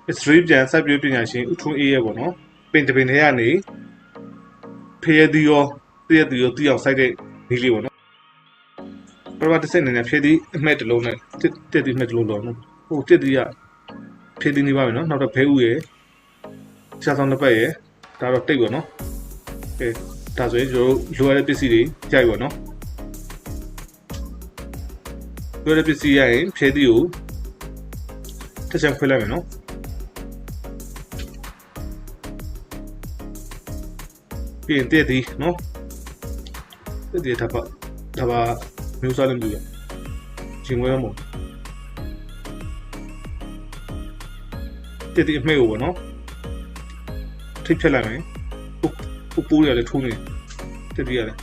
history ပြန်ဆက်ပြပညာရှင်ဦးထွန်းအေးရဲ့ပေါ့နော်ပင်တပင်ထဲကနေဖျဲသီးရောတည့်ရတီရောတီးအောင်စိုက်တဲ့နည်းလေးပေါ့နော်ပထမတစ်စက်အနေနဲ့ဖျဲသီးအမှတ်တစ်လုံးနဲ့တက်သီးအမှတ်တစ်လုံးတော့ဟိုတက်သီးကဖျဲသီးနေပါမယ်နော်နောက်တော့ဘဲဥရဲ့ရှားဆောင်တစ်ပတ်ရဲ့ဒါတော့တိတ်ပေါ့နော်ကဲဒါဆိုရင်ကျွန်တော်လိုရတဲ့ပစ္စည်းတွေရိုက်ပေါ့နော်လိုရတဲ့ပစ္စည်းရရင်ဖျဲသီးကိုတစ်ချက်ခွဲလိုက်မယ်နော်ပြီးရင်တက်သီးနော်တက်သီးဒါပါမျိုးစားလည်းမလို့ရှင်ဝဲရမို့တက်သီးအမှဲ့ကိုပေါ့နော်ထိဖြတ်လိုက်မယ်ပူရလည်းထိုးနေတက်သီးရတယ်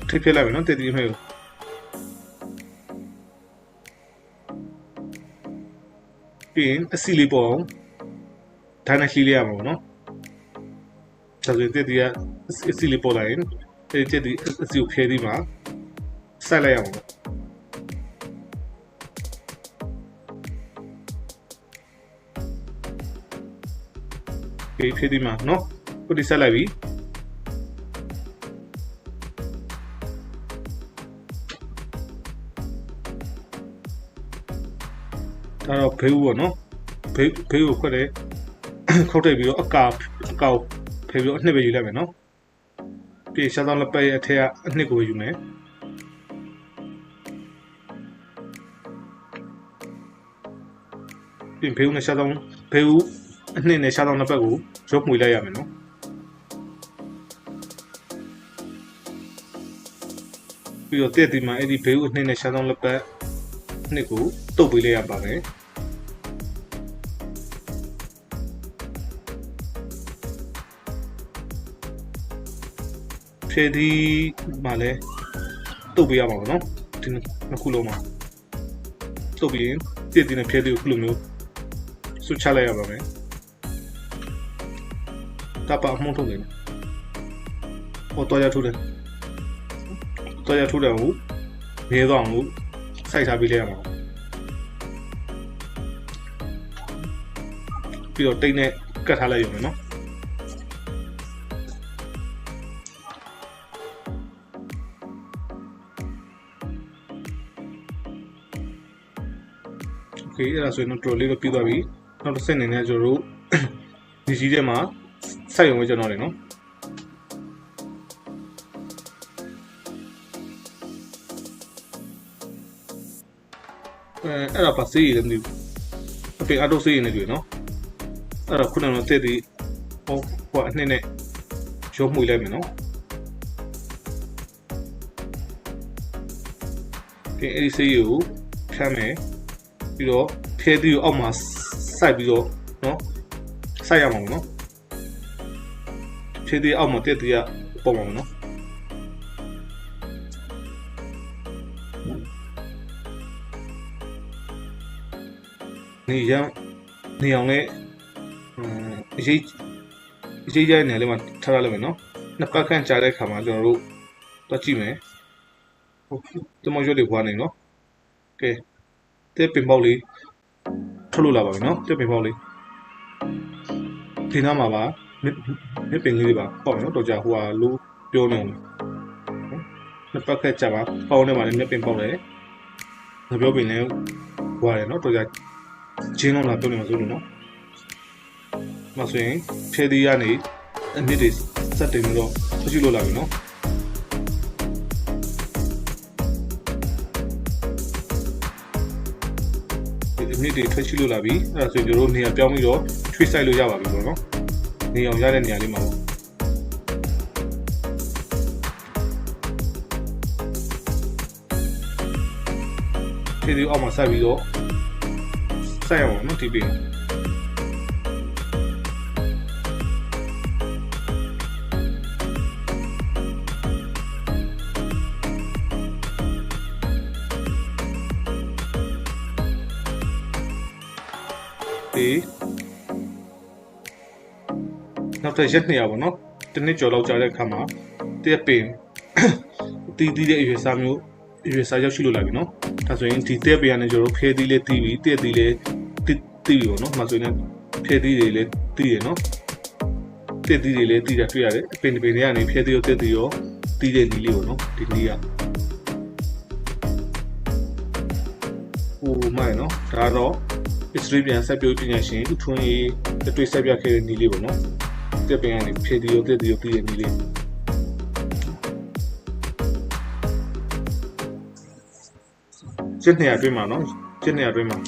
ထိဖြတ်လိုက်မယ်နော်တက်သီးအမှဲ့ကိုပြီးရင်အစီလေးပေါ့အောင်ဒါနဲ့လှီးလိုက်ရမှာပေါ့နော်ဒါဆိုရင်တက်သီးကအစီလေးပေါ်လာရင်တက်သီးအစီကိုဖျဲသီးမှာဆက်လိုက်ရအောင်ဖျဲသီးမှာနော်ခုဒီဆက်လိုက်ပြီဒါတော့ဘေးဦးပေါ့နော်ဘေးကိုခွက်တယ်ခောက်တိတ်ပြီးတော့အကောက်ဖယ်ပြီးတော့အနှစ်ပဲယူလိုက်မယ်နော်ပြီးရှားသောလက်ပတ်ရဲ့အထက်ကအနှစ်ကိုယူမယ်ပြီးဘေးဦးနဲ့ရှားသောဘေးဦးအနှစ်နဲ့ရှားသောလက်ပတ်ကိုရုပ်မှွေလိုက်ရမယ်နော်ပြီးတော့တက်ဒီမှာအဲ့ဒီဘေးဦးအနှစ်နဲ့ရှားသောလက်ပတ်နှစ်ကိုတုပ်ပေးလိုက်ရပါမယ်ဖျဲသီးမှာလည်းတုပ်ပေးရမှာပေါ့နော်ဒီနှစ်ခုလုံးမှာတုပ်ပြီးရင်တက်ဒီနဲ့ဖျဲသီးကိုခုလိုမျိုးဆွတ်ချလိုက်ရပါမယ်တပါအမှုန့်ထုတ်နေတယ်ဟောတော်ရထုတ်တယ်တော်ရထုတ်တယ်ဟုတ်နေတော့အောင်စိုက်ထားပေးလိုက်ရမှာပြီးတော့တိတ်နဲ့ကတ်ထားလိုက်ရုံနဲ့နော်โอเคအဲ့ဒါဆိုရင်တော့တော်လေးတော့ပြီးသွားပြီနောက်တစ်ဆင့်အနေနဲ့ကျွန်တော်တို့ဒီကြီးထဲမှာစိုက်ရုံပဲကျွန်တော်လေနော်အဲ့ဒါပါစေးရည်လည်းမသိဘူးအပြင်အတော့စေးရည်နေတွေ့နော်အဲ့တော့ခုနကတော့တက်ဒီဟိုအနှစ်နဲ့ရုပ်မှွေလိုက်မယ်နော်ဒီအဲ့ဒီစေးရည်ကိုဖြန်းမယ်ပြီးတော့ဖျဲသီးကိုအောက်မှာစိုက်ပြီးတော့နော်စိုက်ရမှာပေါ့နော်ဖျဲသီးအောက်မှာတက်ဒီကပုံမှာပေါ့နော်နေအောင်နဲ့အရေးကြတဲ့နေရာလေးမှာထားရလိမ့်မယ်နော်နှစ်ပတ်ခန့်ကြာတဲ့ခါမှာကျွန်တော်တို့တော့ကြည့်မယ်ဟုတ်တမရွက်လေးခွာနေနော်ကဲတဲ့ပင်ပေါက်လေးထုတ်လို့လာပါမယ်နော်တဲ့ပင်ပေါက်လေးဒီနားမှာပါမြစ်ပင်လေးတွေပါပေါ့နော်တော့ကြာဟိုဟာလို့ပြောနေအောင်နှစ်ပတ်ခန့်ကြာပါပေါင်းထဲမှာလည်းမြစ်ပင်ပေါက်တယ်ငါပြောပင်လည်းခွာတယ်နော်တော့ကြာချင်းလုံးလာပြောနေမှာဆိုလို့နော်မဆိုရင်ဖျဲသီးရနေအနစ်တွေစက်တင်ပြီးတော့ဆွကြည့်လို့လာပြီနော်ဒီအနစ်တွေထွက်ရှိလို့လာပြီအဲ့ဒါဆိုရင်တို့နေရာပြောင်းပြီးတော့ထွေးဆိုင်လို့ရပါပြီပေါ့နော်နေအောင်ရတဲ့နေရာလေးမှာပေါ့ဖျဲသီးအောက်မှာဆက်ပြီးတော့စိုက်အောင်နော်ဒီပြင်နောက်ထပ်ရက်200ပေါ့နော်တစ်နှစ်ကျော်လောက်ကြာတဲ့အခါမှာတရက်ပင်တီးတဲ့အရွယ်စားမျိုး ရွေစာရောက်ရှိလို့လာပြီနော်ဒါဆိုရင်ဒီတက်ပေးရနေကျွန်တော်တို့ဖဲသီးလေးတီးပြီးတက်သီးလေးတီးပြီးပေါ့နော်မဆိုရင်ဖဲသီးတွေလည်းတီးရနော်တက်သီးတွေလည်းတီးတာတွေ့ရတယ်အပင်တွေကနေဖဲသီးရောတက်သီးရောတီးတဲ့နီးလေးပေါ့နော်ဒီနီးကဟိုမိုင်နော်ဒါတော့ history ပြန်ဆက်ပြောပညာရှင်ဦးထွန်းရေးတွေ့ဆက်ပြခဲ့တဲ့နီးလေးပေါ့နော်တက်ပင်ကနေဖဲသီးရောတက်သီးရောတီးတဲ့နီးလေးကျက်နေရအတွင်းမှာနော်ကျက်နေရအတွင်းမှာ